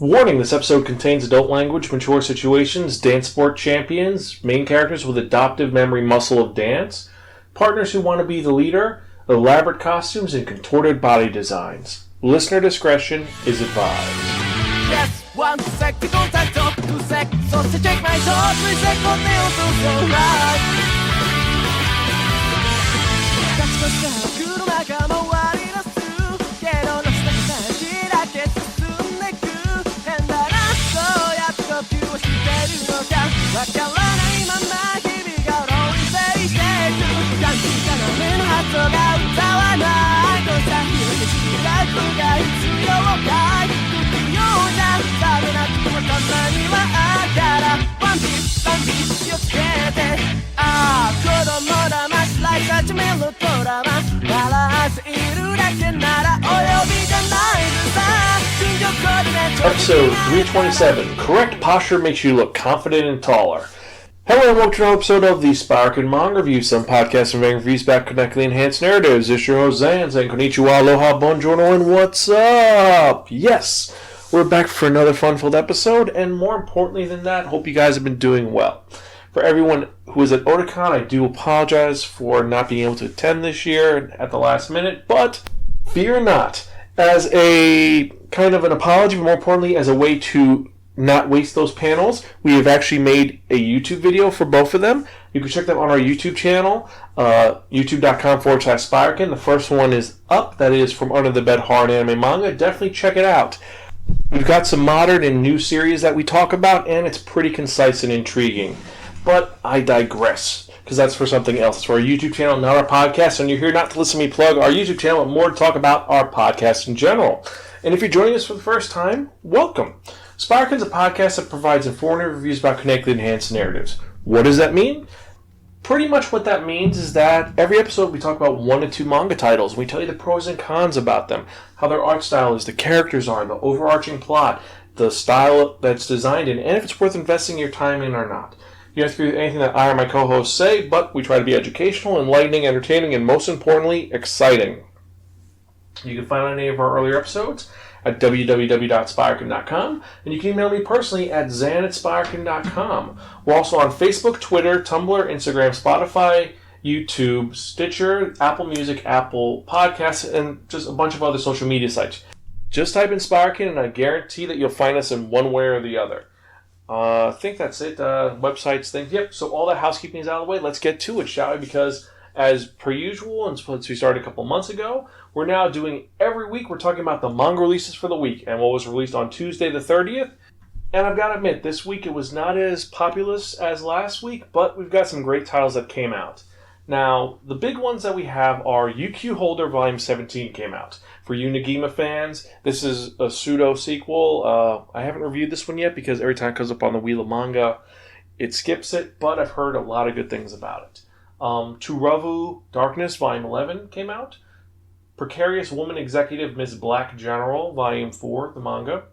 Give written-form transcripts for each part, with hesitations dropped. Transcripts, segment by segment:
Warning, this episode contains adult language, mature situations, dance sport champions, main characters with adoptive memory muscle of dance, partners who want to be the leader, elaborate costumes, and contorted body designs. Listener discretion is advised. Yes, 1 sec, contact, 2 sec, so check my thoughts, 3 sec, on the right. 勝ち越した車が回り出すけどの下が開け進んでく変だなそうやって呼吸をしてるのかわからないまま日々が浪費していく感じたな目の発想が歌わないとさ広げしライフが必要かい不器用じゃダメな時もたまにはあるからワンピース気をつけてああ子供だまし来始めろドラマ笑っているだけならお呼びじゃないでさ Episode 327. Correct posture makes you look confident and taller. Hello and welcome to another episode of the Spiraken Manga Review, some podcasts and reviews back connecting enhanced narratives. It's your host Zan, saying konnichiwa, aloha, buongiorno, and what's up? Yes, we're back for another fun-filled episode, and more importantly than that, hope you guys have been doing well. For everyone who is at Otakon, I do apologize for not being able to attend this year at the last minute, but fear not. As a kind of an apology, but more importantly, as a way to not waste those panels, we have actually made a YouTube video for both of them. You can check them on our YouTube channel, youtube.com/Spiraken. The first one is up. That is from Under the Bed Hard Anime Manga. Definitely check it out. We've got some modern and new series that we talk about, and it's pretty concise and intriguing. But I digress, because that's for something else. It's for our YouTube channel, not our podcast, and you're here not to listen to me plug our YouTube channel, but more to talk about our podcast in general. And if you're joining us for the first time, welcome. Spiraken is a podcast that provides informative reviews about connected enhanced narratives. What does that mean? Pretty much what that means is that every episode we talk about 1 to 2 manga titles. We tell you the pros and cons about them, how their art style is, the characters are, the overarching plot, the style that's designed in, and if it's worth investing your time in or not. You don't have to agree with anything that I or my co-hosts say, but we try to be educational, enlightening, entertaining, and most importantly, exciting. You can find any of our earlier episodes at www.spiraken.com, and you can email me personally at zan@spiraken.com. We're also on Facebook, Twitter, Tumblr, Instagram, Spotify, YouTube, Stitcher, Apple Music, Apple Podcasts, and just a bunch of other social media sites. Just type in Spiraken, and I guarantee that you'll find us in one way or the other. I think that's it. Websites, things. Yep, so all that housekeeping is out of the way. Let's get to it, shall we? Because as per usual, and since we started a couple months ago, we're now doing every week, we're talking about the manga releases for the week and what was released on Tuesday the 30th. And I've got to admit, this week it was not as populous as last week, but we've got some great titles that came out. Now, the big ones that we have are UQ Holder Volume 17 came out. For you Negima fans, this is a pseudo-sequel. I haven't reviewed this one yet because every time it comes up on the Wheel of Manga, it skips it, but I've heard a lot of good things about it. Turavu Darkness Volume 11 came out. Precarious Woman Executive Miss Black General Volume 4, the manga.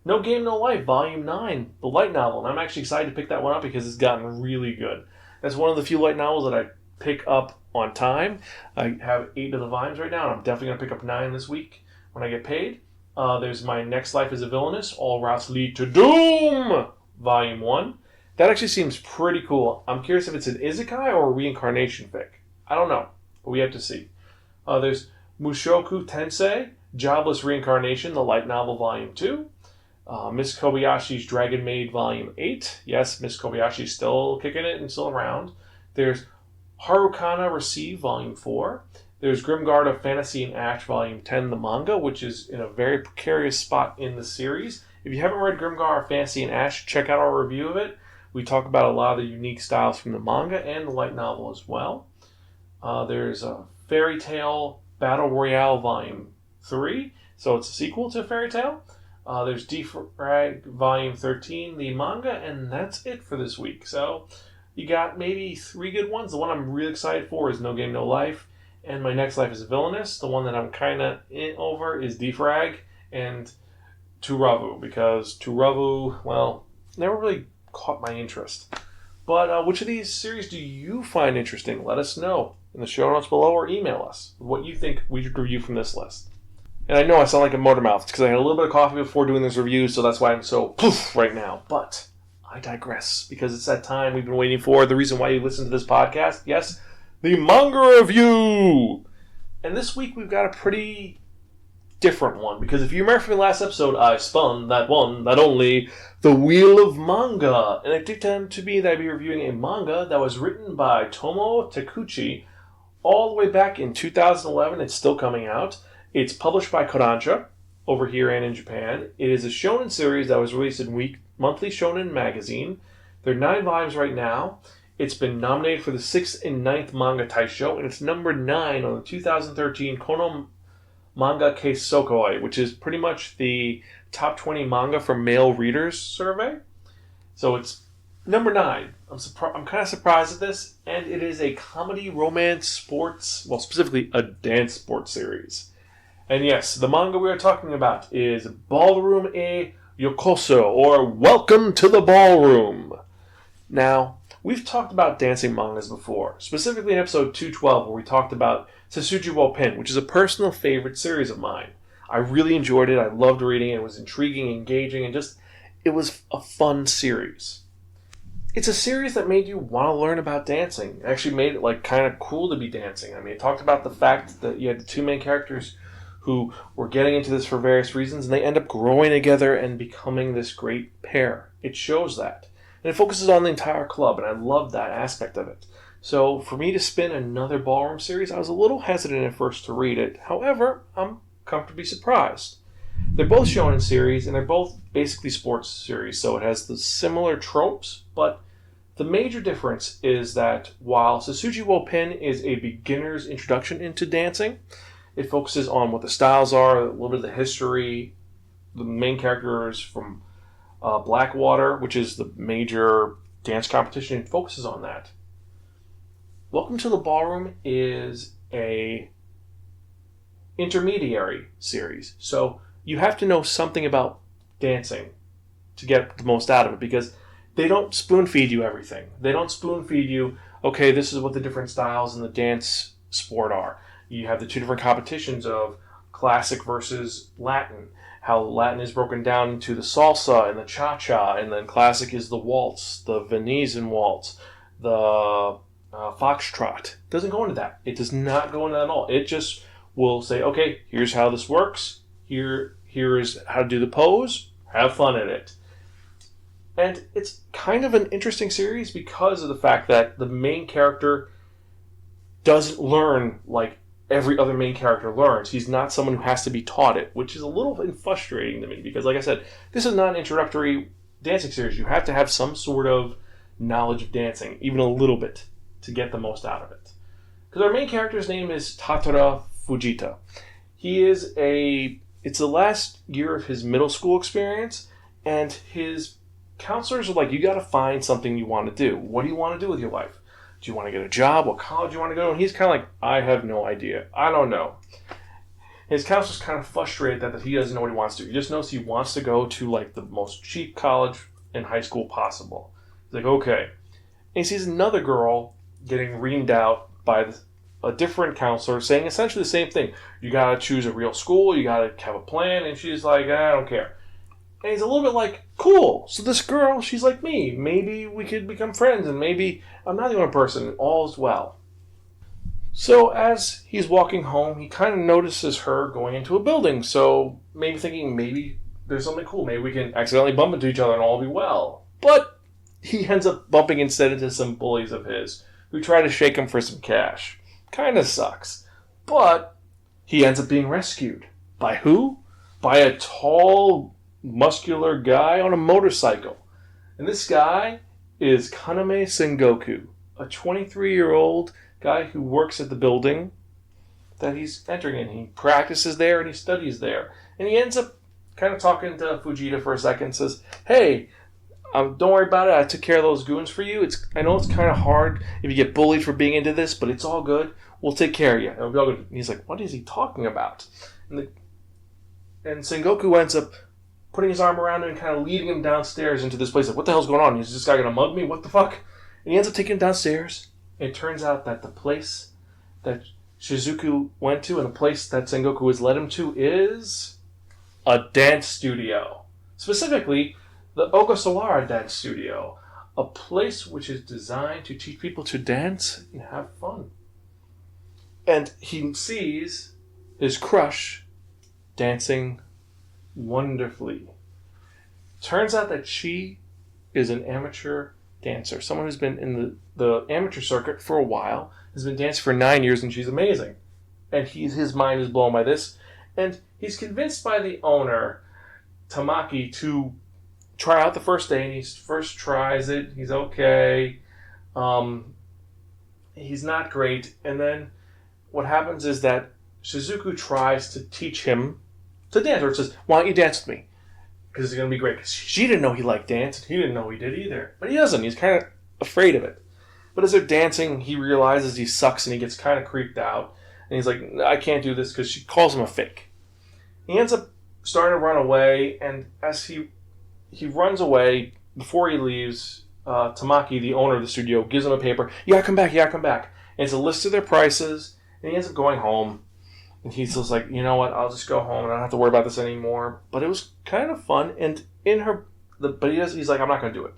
No Game No Life Volume 9, the light novel. And I'm actually excited to pick that one up because it's gotten really good. That's one of the few light novels that I pick up on time. I have 8 of the volumes right now, and I'm definitely going to pick up 9 this week when I get paid. There's My Next Life is a Villainess, All Routes Lead to Doom, Volume 1. That actually seems pretty cool. I'm curious if it's an isekai or a reincarnation fic. I don't know, but we have to see. There's Mushoku Tensei, Jobless Reincarnation, the light novel, Volume 2. Miss Kobayashi's Dragon Maid, Volume 8. Yes, Miss Kobayashi's still kicking it and still around. There's Harukana Receive, Volume 4. There's Grimguard of Fantasy and Ash, Volume 10, the manga, which is in a very precarious spot in the series. If you haven't read Grimguard of Fantasy and Ash, check out our review of it. We talk about a lot of the unique styles from the manga and the light novel as well. There's a Fairy Tail Battle Royale, Volume 3. So it's a sequel to Fairy Tail. There's Defrag Volume 13, the manga, and that's it for this week. So you got maybe 3 good ones. The one I'm really excited for is No Game No Life, and My Next Life is a Villainess. The one that I'm kind of over is Defrag and Turavu, because Turavu, well, never really caught my interest. But which of these series do you find interesting? Let us know in the show notes below or email us what you think we should review from this list. And I know I sound like a motor mouth. It's because I had a little bit of coffee before doing this review, so that's why I'm so poof right now. But I digress, because it's that time we've been waiting for. The reason why you listen to this podcast. Yes, the manga review! And this week we've got a pretty different one, because if you remember from the last episode, I spun that one, that only, the Wheel of Manga. And it did tend to be that I'd be reviewing a manga that was written by Tomo Takeuchi all the way back in 2011. It's still coming out. It's published by Kodansha over here and in Japan. It is a shonen series that was released in Monthly Shonen Magazine. There are 9 volumes right now. It's been nominated for the 6th and 9th Manga Taisho, and it's number 9 on the 2013 Kono Manga Keisokoi, which is pretty much the top 20 manga for male readers survey. So it's number 9. I'm kind of surprised at this, and it is a comedy, romance, sports, well, specifically a dance sports series. And yes, the manga we are talking about is Ballroom e Yokoso, or Welcome to the Ballroom. Now, we've talked about dancing mangas before, specifically in episode 212, where we talked about Sesuji wo Pen, which is a personal favorite series of mine. I really enjoyed it. I loved reading it. It was intriguing, engaging, and it was a fun series. It's a series that made you want to learn about dancing. It actually made it kind of cool to be dancing. I mean, it talked about the fact that you had the 2 main characters who were getting into this for various reasons, and they end up growing together and becoming this great pair. It shows that. And it focuses on the entire club, and I love that aspect of it. So for me to spin another ballroom series, I was a little hesitant at first to read it. However, I'm comfortably surprised. They're both shonen series, and they're both basically sports series, so it has the similar tropes, but the major difference is that while Sesuji wo Pen is a beginner's introduction into dancing, it focuses on what the styles are, a little bit of the history. The main character is from Blackwater, which is the major dance competition. It focuses on that. Welcome to the Ballroom is a intermediary series. So you have to know something about dancing to get the most out of it, because they don't spoon feed you everything. They don't spoon feed you, okay, this is what the different styles in the dance sport are. You have the 2 different competitions of classic versus Latin. How Latin is broken down into the salsa and the cha-cha, and then classic is the waltz, the Venetian waltz, the foxtrot. It doesn't go into that. It does not go into that at all. It just will say, okay, here's how this works. Here is how to do the pose. Have fun at it. And it's kind of an interesting series because of the fact that the main character doesn't learn like every other main character learns. He's not someone who has to be taught it, which is a little frustrating to me because, like I said, this is not an introductory dancing series. You have to have some sort of knowledge of dancing, even a little bit, to get the most out of it. Because our main character's name is Tatara Fujita. It's the last year of his middle school experience, and his counselors are like, you got to find something you want to do. What do you want to do with your life? Do you want to get a job? What college do you want to go to? And he's kind of like, I have no idea. I don't know. His counselor's kind of frustrated that he doesn't know what he wants to do. He just knows he wants to go to like the most cheap college and high school possible. He's like, okay. And he sees another girl getting reamed out by a different counselor saying essentially the same thing. You got to choose a real school. You got to have a plan. And she's like, I don't care. And he's a little bit like, cool. So this girl, she's like me. Maybe we could become friends, and maybe I'm not the only person, and all is well. So as he's walking home, he kind of notices her going into a building. So maybe thinking, maybe there's something cool. Maybe we can accidentally bump into each other and all be well. But he ends up bumping instead into some bullies of his who try to shake him for some cash. Kind of sucks. But he ends up being rescued. By who? By a tall, muscular guy on a motorcycle. And this guy is Kaname Sengoku, a 23-year-old guy who works at the building that he's entering in. He practices there and he studies there. And he ends up kind of talking to Fujita for a second and says, hey, don't worry about it. I took care of those goons for you. I know it's kind of hard if you get bullied for being into this, but it's all good. We'll take care of you. And he's like, what is he talking about? And Sengoku ends up putting his arm around him and kind of leading him downstairs into this place. Like, what the hell's going on? Is this guy going to mug me? What the fuck? And he ends up taking him downstairs. And it turns out that the place that Shizuku went to, and the place that Sengoku has led him to, is a dance studio. Specifically, the Ogasawara Dance Studio. A place which is designed to teach people to dance and have fun. And he sees his crush dancing wonderfully. Turns out that she is an amateur dancer. Someone who's been in the amateur circuit for a while, has been dancing for 9 years, and she's amazing. And his mind is blown by this. And he's convinced by the owner, Tamaki, to try out the first day, and he first tries it. He's okay. He's not great. And then what happens is that Shizuku tries to teach him to dance, or says, why don't you dance with me? Because it's going to be great. Because she didn't know he liked dance, and he didn't know he did either. But he doesn't. He's kind of afraid of it. But as they're dancing, he realizes he sucks, and he gets kind of creeped out. And he's like, I can't do this, because she calls him a fake. He ends up starting to run away, and as he runs away, before he leaves, Tamaki, the owner of the studio, gives him a paper. You gotta come back, you gotta come back. And it's a list of their prices, and he ends up going home. And he's just like, you know what, I'll just go home, and I don't have to worry about this anymore. But it was kind of fun, and he's like, I'm not gonna do it.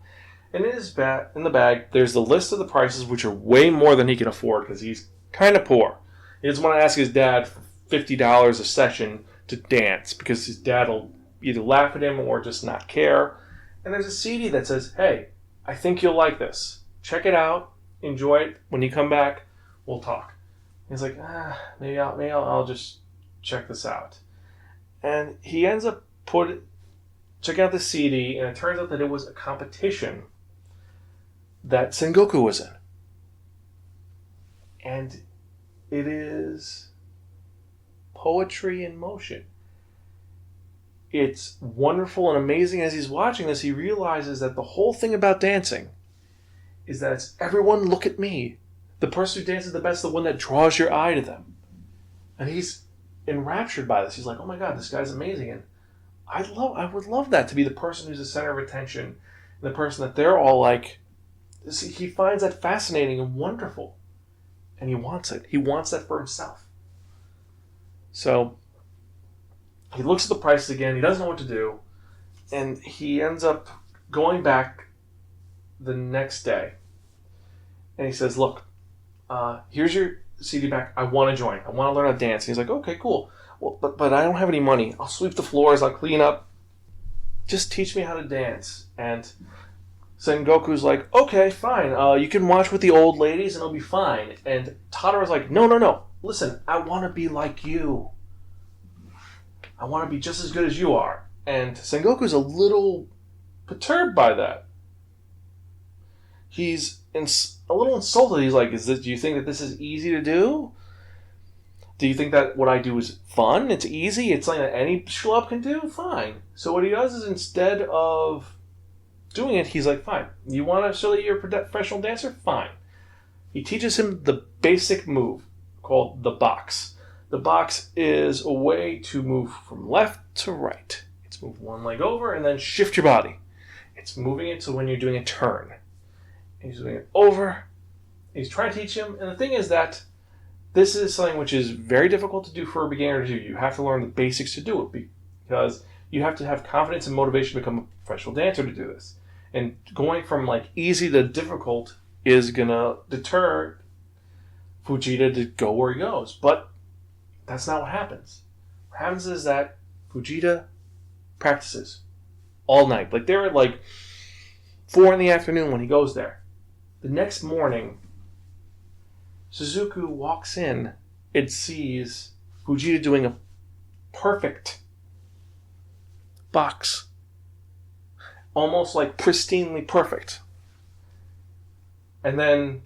And in the bag, there's the list of the prices, which are way more than he can afford, because he's kind of poor. He doesn't want to ask his dad for $50 a session to dance, because his dad will either laugh at him or just not care. And there's a CD that says, hey, I think you'll like this. Check it out. Enjoy it. When you come back, we'll talk. He's like, maybe I'll just check this out. And he ends up checking out the CD, and it turns out that it was a competition that Sengoku was in. And it is poetry in motion. It's wonderful and amazing. As he's watching this, he realizes that the whole thing about dancing is that it's everyone look at me. The person who dances the best is the one that draws your eye to them. And he's enraptured by this. He's like, oh my God, this guy's amazing. And I would love that, to be the person who's the center of attention, and the person that they're all like. See, he finds that fascinating and wonderful. And he wants it. He wants that for himself. So he looks at the prices again. He doesn't know what to do. And he ends up going back the next day. And he says, look, here's your CD back. I want to join. I want to learn how to dance. And he's like, okay, cool. Well, but I don't have any money. I'll sweep the floors. I'll clean up. Just teach me how to dance. And Sengoku's like, okay, fine. You can watch with the old ladies and it'll be fine. And Tadaro's like, no. Listen, I want to be like you. I want to be just as good as you are. And Sengoku's a little perturbed by that. He's a little insulted. He's like, do you think that this is easy to do? Do you think that what I do is fun? It's easy? It's something that any schlub can do? Fine. So what he does is, instead of doing it, he's like, fine. You want to show that you're a professional dancer? Fine. He teaches him the basic move called the box. The box is a way to move from left to right. It's move one leg over and then shift your body. It's moving it so when you're doing a turn. And he's doing it over. He's trying to teach him. And the thing is that this is something which is very difficult to do for a beginner to do. You have to learn the basics to do it, because you have to have confidence and motivation to become a professional dancer to do this. And going from like easy to difficult is going to deter Fujita to go where he goes. But that's not what happens. What happens is that Fujita practices all night. Like, they're at like 4 p.m. when he goes there. The next morning, Suzuku walks in and sees Fujita doing a perfect box. Almost like pristinely perfect. And then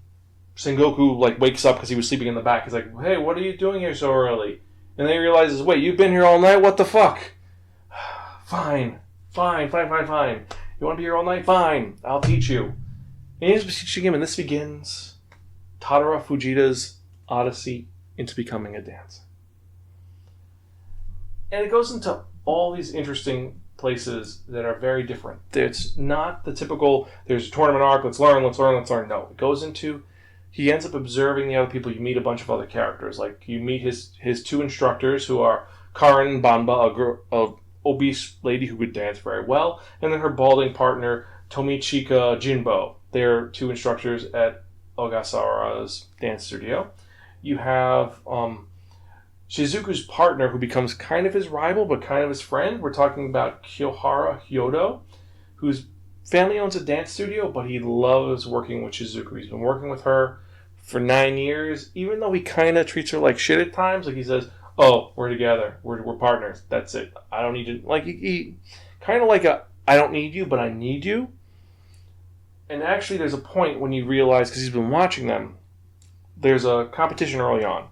Sengoku like wakes up because he was sleeping in the back. He's like, hey, what are you doing here so early? And then he realizes, wait, you've been here all night? What the fuck? Fine. You want to be here all night? Fine. I'll teach you. And he's teaching him, and this begins Tadaro Fujita's odyssey into becoming a dancer. And it goes into all these interesting places that are very different. It's not the typical, there's a tournament arc, let's learn. No, it goes into he ends up observing the other people. You meet a bunch of other characters. Like, you meet his two instructors, who are Karin Banba, a obese lady who could dance very well, and then her balding partner, Tomichika Jinbo. They're two instructors at Ogasawara's dance studio. You have Shizuku's partner, who becomes kind of his rival, but kind of his friend. We're talking about Kiyohara Hyodo, whose family owns a dance studio, but he loves working with Shizuku. He's been working with her for 9 years, even though he kind of treats her like shit at times. Like, he says, "Oh, we're together. We're partners. That's it. I don't need you." Like, he kind of like I don't need you, but I need you. And actually, there's a point when you realize, because he's been watching them, there's a competition early on,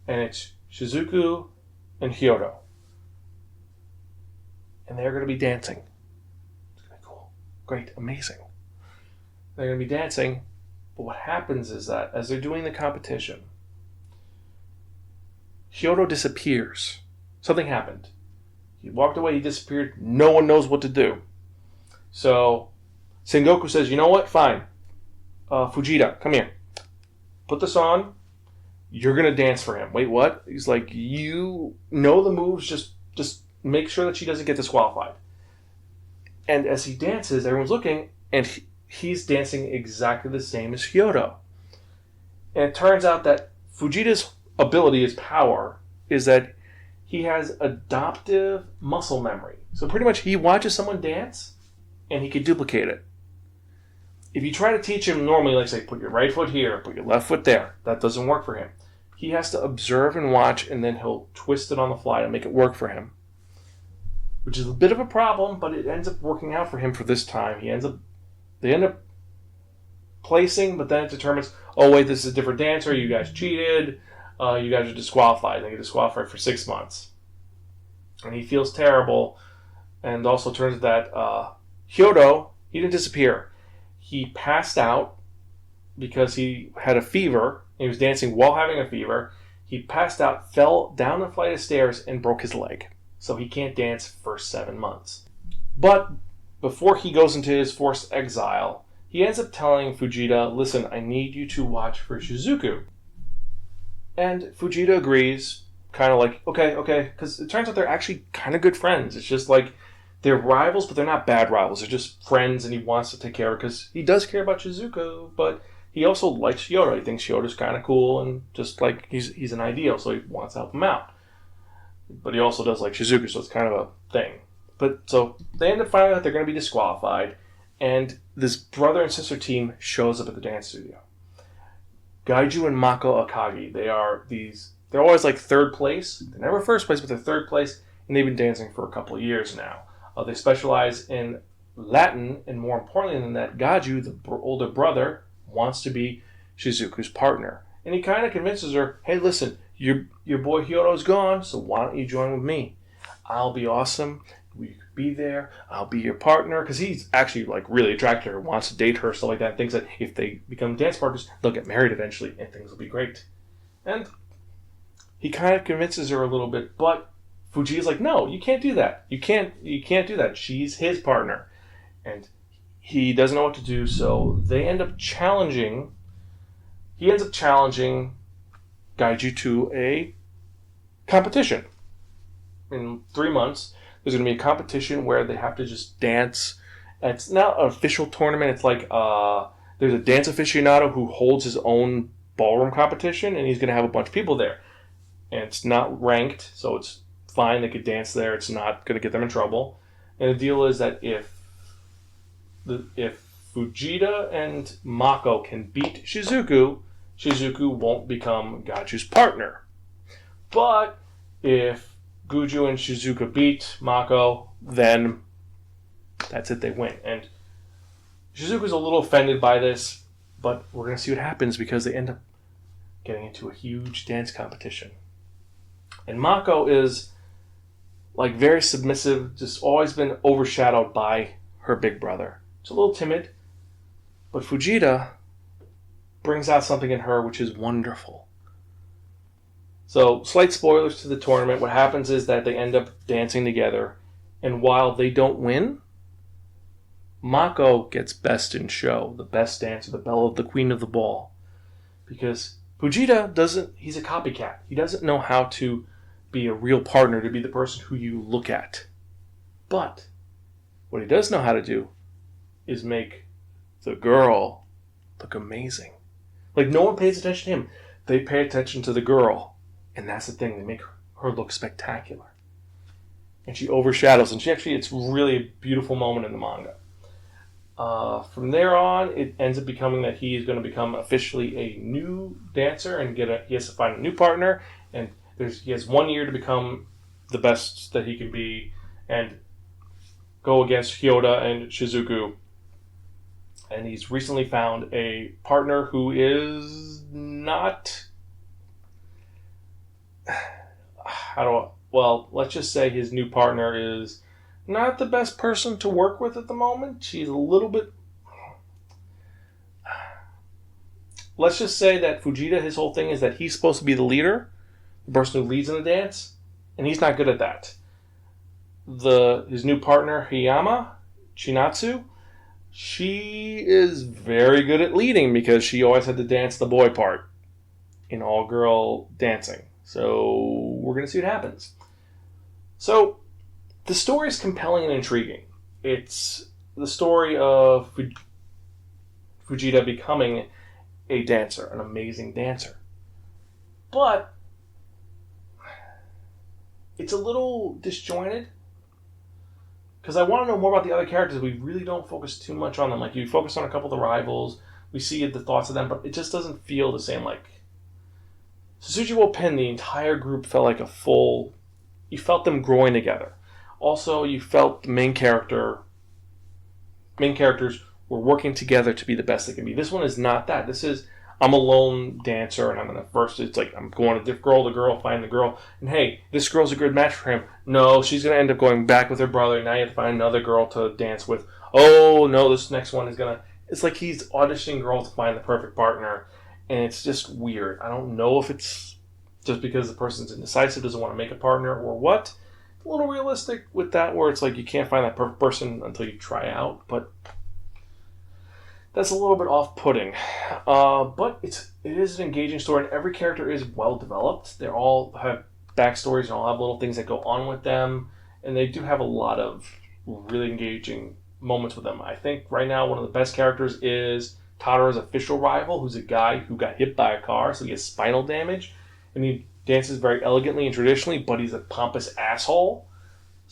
and it's Shizuku and Hyodo. And they're going to be dancing. It's going to be cool. Great. Amazing. They're going to be dancing. But what happens is that as they're doing the competition, Hyodo disappears. Something happened. He walked away. He disappeared. No one knows what to do. So Sengoku says, "You know what? Fine. Fujita, come here. Put this on. You're going to dance for him." "Wait, what?" He's like, "You know the moves. Just make sure that she doesn't get disqualified." And as he dances, everyone's looking, and he's dancing exactly the same as Hyodo. And it turns out that Fujita's ability, his power, is that he has adoptive muscle memory. So pretty much he watches someone dance, and he can duplicate it. If you try to teach him normally, like, say, put your right foot here, put your left foot there, that doesn't work for him. He has to observe and watch, and then he'll twist it on the fly to make it work for him. Which is a bit of a problem, but it ends up working out for him for this time. They end up placing, but then it determines, oh, wait, this is a different dancer, you guys cheated, you guys are disqualified. They get disqualified for 6 months. And he feels terrible, and also turns that Hyodo, he didn't disappear. He passed out because he had a fever. He was dancing while having a fever. He passed out, fell down a flight of stairs, and broke his leg. So he can't dance for 7 months. But before he goes into his forced exile, he ends up telling Fujita, "Listen, I need you to watch for Shizuku." And Fujita agrees, kind of like, okay, because it turns out they're actually kind of good friends. It's just like, they're rivals, but they're not bad rivals. They're just friends, and he wants to take care of her because he does care about Shizuku, but he also likes Hyodo. He thinks Hyodo's kind of cool, and just like he's an ideal, so he wants to help him out. But he also does like Shizuku, so it's kind of a thing. But so they end up finding out they're going to be disqualified, and this brother and sister team shows up at the dance studio. Gaiju and Mako Akagi, they're always like third place. They're never first place, but they're third place, and they've been dancing for a couple of years now. They specialize in Latin, and more importantly than that, Gaiju, the older brother, wants to be Shizuku's partner. And he kind of convinces her, "Hey, listen, your boy Hyodo's gone, so why don't you join with me? I'll be awesome. We could be there. I'll be your partner." Because he's actually like really attracted to her, wants to date her, stuff like that, and thinks that if they become dance partners, they'll get married eventually, and things will be great. And he kind of convinces her a little bit, but Fuji's like, "No, you can't do that. You can't do that. She's his partner." And he doesn't know what to do, so he ends up challenging Gaiju to a competition. In 3 months, there's going to be a competition where they have to just dance. And it's not an official tournament. It's like there's a dance aficionado who holds his own ballroom competition, and he's going to have a bunch of people there. And it's not ranked, so it's fine. They could dance there. It's not going to get them in trouble. And the deal is that if Fujita and Mako can beat Shizuku won't become Gaju's partner. But if Guju and Shizuku beat Mako, then that's it, they win. And Shizuku's a little offended by this, but we're going to see what happens because they end up getting into a huge dance competition. And Mako is like very submissive, just always been overshadowed by her big brother. She's a little timid, but Fujita brings out something in her which is wonderful. So, slight spoilers to the tournament. What happens is that they end up dancing together, and while they don't win, Mako gets best in show, the best dancer, the belle of the queen of the ball. Because Fujita he's a copycat. He doesn't know how to be a real partner, to be the person who you look at. But what he does know how to do is make the girl look amazing. Like, no one pays attention to him. They pay attention to the girl. And that's the thing. They make her look spectacular. And she overshadows. And it's really a beautiful moment in the manga. From there on, it ends up becoming that he is going to become officially a new dancer and he has to find a new partner. And he has 1 year to become the best that he can be and go against Hyoda and Shizuku. And he's recently found a partner who is not... let's just say his new partner is not the best person to work with at the moment. She's a little bit... Let's just say that Fujita, his whole thing is that he's supposed to be the leader, the person who leads in the dance, and he's not good at that. His new partner, Hiyama, Chinatsu, she is very good at leading because she always had to dance the boy part in all-girl dancing. So we're going to see what happens. So the story is compelling and intriguing. It's the story of Fujita becoming a dancer, an amazing dancer. But it's a little disjointed because I want to know more about the other characters. We really don't focus too much on them. Like, you focus on a couple of the rivals, we see the thoughts of them, but it just doesn't feel the same. Like, Sesuji Wopin, the entire group felt like you felt them growing together. Also, you felt the main characters were working together to be the best they can be. This one is not that. This is, I'm a lone dancer, and it's like, I'm going to girl to girl, find the girl, and hey, this girl's a good match for him. No, she's going to end up going back with her brother, and now you have to find another girl to dance with. Oh, no, this next one is going to... It's like he's auditioning girls to find the perfect partner, and it's just weird. I don't know if it's just because the person's indecisive, doesn't want to make a partner, or what. It's a little realistic with that, where it's like you can't find that perfect person until you try out, but that's a little bit off-putting. But it is an engaging story, and every character is well-developed. They all have backstories and all have little things that go on with them, and they do have a lot of really engaging moments with them. I think right now one of the best characters is Tadaro's official rival, who's a guy who got hit by a car, so he has spinal damage, and he dances very elegantly and traditionally, but he's a pompous asshole.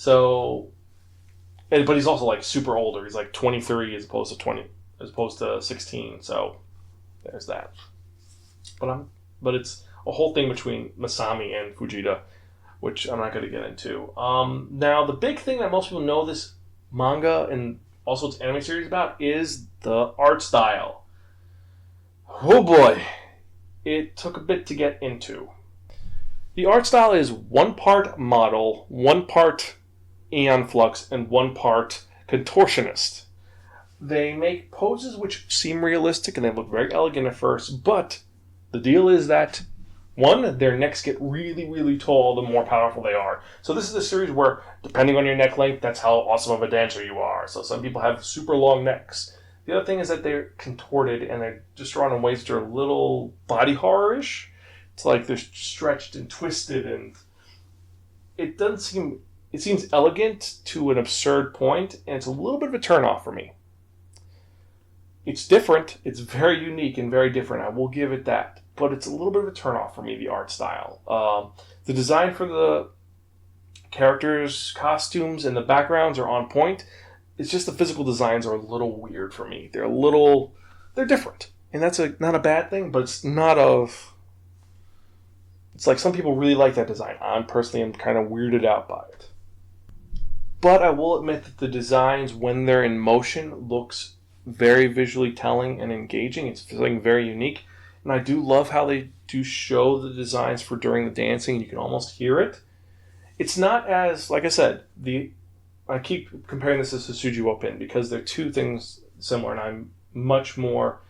But he's also like super older. He's like 23 as opposed to 16. So there's that. But it's a whole thing between Masami and Fujita, which I'm not going to get into. Now, the big thing that most people know this manga and also its anime series about is the art style. Oh boy, it took a bit to get into. The art style is 1 part model, 1 part Aeon Flux, and 1 part contortionist. They make poses which seem realistic and they look very elegant at first, but the deal is that, 1, their necks get really, really tall the more powerful they are. So this is a series where, depending on your neck length, that's how awesome of a dancer you are. So some people have super long necks. The other thing is that they're contorted and they're just drawn in ways that are a little body horror-ish. It's like they're stretched and twisted, and it seems elegant to an absurd point, and it's a little bit of a turnoff for me. It's different. It's very unique and very different. I will give it that. But it's a little bit of a turnoff for me, the art style. The design for the characters' costumes and the backgrounds are on point. It's just the physical designs are a little weird for me. They're different. And that's not a bad thing, but it's not of... It's like some people really like that design. I personally am kind of weirded out by it. But I will admit that the designs, when they're in motion, looks very visually telling and engaging. It's feeling very unique. And I do love how they do show the designs for during the dancing. You can almost hear it. It's not as, like I said, I keep comparing this to Sesuji Wopin because they're two things similar, and I'm much more...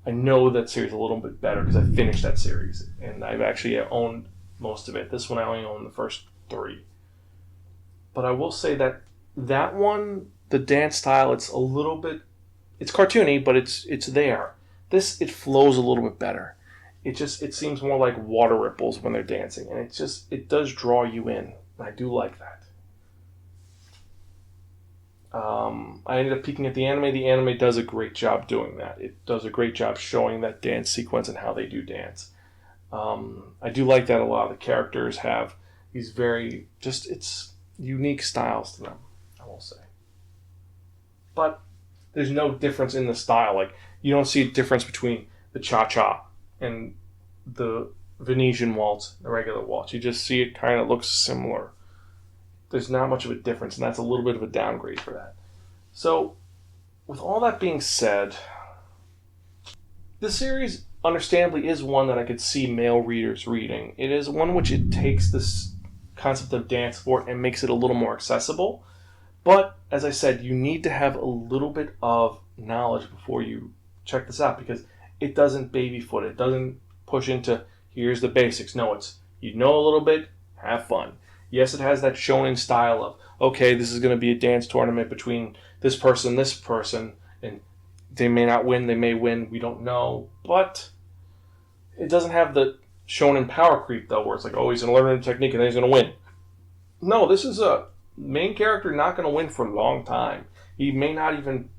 I know that series a little bit better because I finished that series, and I've actually owned most of it. This one I only own the first 3. But I will say that one, the dance style, it's a little bit... It's cartoony, but it's there. This, it flows a little bit better. it seems more like water ripples when they're dancing, and it does draw you in. I do like that. I ended up peeking at the anime. The anime does a great job doing that. It does a great job showing that dance sequence and how they do dance. I do like that a lot of the characters have these very, it's unique styles to them, I will say. But there's no difference in the style. Like, you don't see a difference between the cha-cha and the Venetian waltz, the regular waltz. You just see it kind of looks similar. There's not much of a difference, and that's a little bit of a downgrade for that. So, with all that being said, this series, understandably, is one that I could see male readers reading. It is one which it takes this concept of dance sport and makes it a little more accessible. But, as I said, you need to have a little bit of knowledge before you check this out, because it doesn't babyfoot. It doesn't push into, here's the basics. No, it's, you know a little bit, have fun. Yes, it has that shonen style of, okay, this is going to be a dance tournament between this person, and they may not win, they may win, we don't know. But it doesn't have the shonen power creep, though, where it's like, oh, he's going to learn the technique and then he's going to win. No, this is a main character not going to win for a long time. He doesn't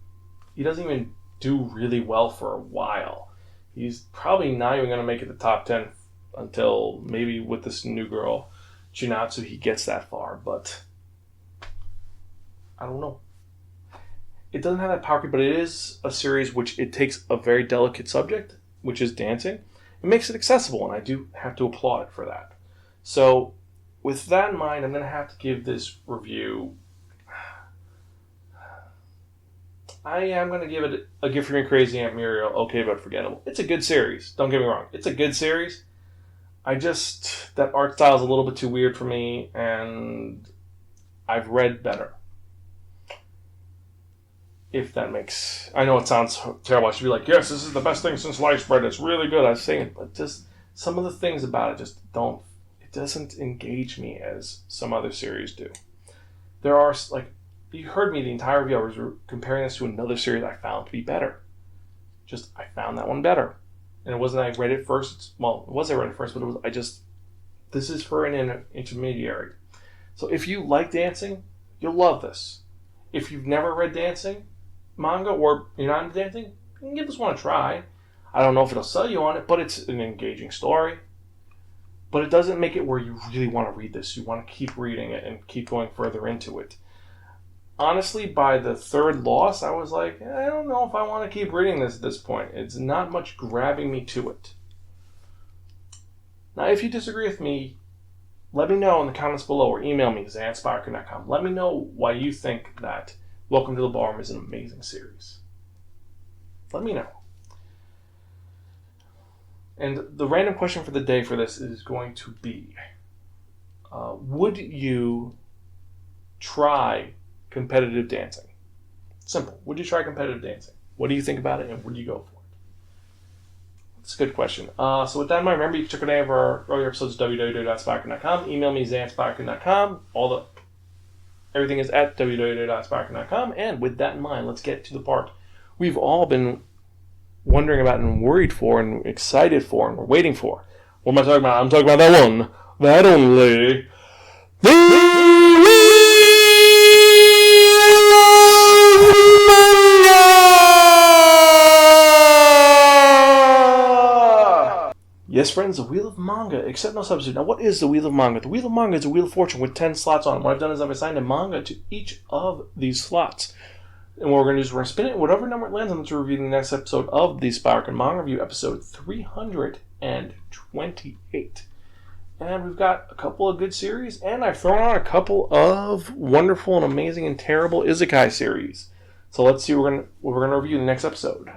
even do really well for a while. He's probably not even going to make it the top 10 until maybe with this new girl, Chinatsu, he gets that far, but I don't know. It doesn't have that power creep, but it is a series which it takes a very delicate subject, which is dancing. It makes it accessible, and I do have to applaud it for that. So, with that in mind, I'm going to have to give this review. I am going to give it a gift from your crazy Aunt Muriel, okay but forgettable. It's a good series, don't get me wrong. It's a good series. That art style is a little bit too weird for me, and I've read better. If that makes... I know it sounds terrible. I should be like, yes, this is the best thing since sliced bread. It's really good. I was saying it, but just some of the things about it just don't... It doesn't engage me as some other series do. There are, like... You heard me the entire review. I was comparing this to another series I found to be better. I found that one better. And it wasn't I read it first. Well, it was I read it first, but it was this is for an intermediary. So if you like dancing, you'll love this. If you've never read dancing manga or you're not into dancing, you can give this one a try. I don't know if it'll sell you on it, but it's an engaging story. But it doesn't make it where you really want to read this. You want to keep reading it and keep going further into it. Honestly, by the third loss, I was like, I don't know if I want to keep reading this at this point. It's not much grabbing me to it. Now, if you disagree with me, let me know in the comments below or email me, zanspiraken.com. Let me know why you think that Welcome to the Ballroom is an amazing series. Let me know. And the random question for the day for this is going to be, would you try competitive dancing? Simple. Would you try competitive dancing? What do you think about it, and would you go for it? It's a good question. So with that in mind, remember you can check out any of our earlier episodes at www.spiraken.com. Email me, zanspiraken.com. Everything is at www.spiraken.com. And with that in mind, let's get to the part we've all been wondering about and worried for and excited for and we're waiting for. What am I talking about? I'm talking about that one. That only. Yes, friends, the Wheel of Manga, except no substitute. Now, what is the Wheel of Manga? The Wheel of Manga is a Wheel of Fortune with 10 slots on it. What I've done is I've assigned a manga to each of these slots. And what we're going to do is we're going to spin it. Whatever number it lands on, to review the next episode of the Spiraken Manga Review, episode 328. And we've got a couple of good series, and I've thrown out a couple of wonderful and amazing and terrible isekai series. So let's see what we're going to review in the next episode.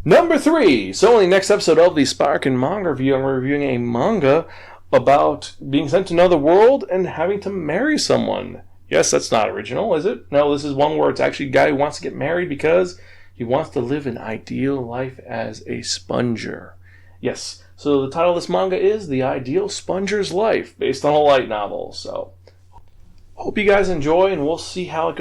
Number 3. So in the next episode of the Spiraken Manga Review, I'm reviewing a manga about being sent to another world and having to marry someone. Yes, that's not original, is it? No, this is one where it's actually a guy who wants to get married because he wants to live an ideal life as a sponger. Yes. So the title of this manga is The Ideal Sponger's Life, based on a light novel. So hope you guys enjoy, and we'll see how it goes.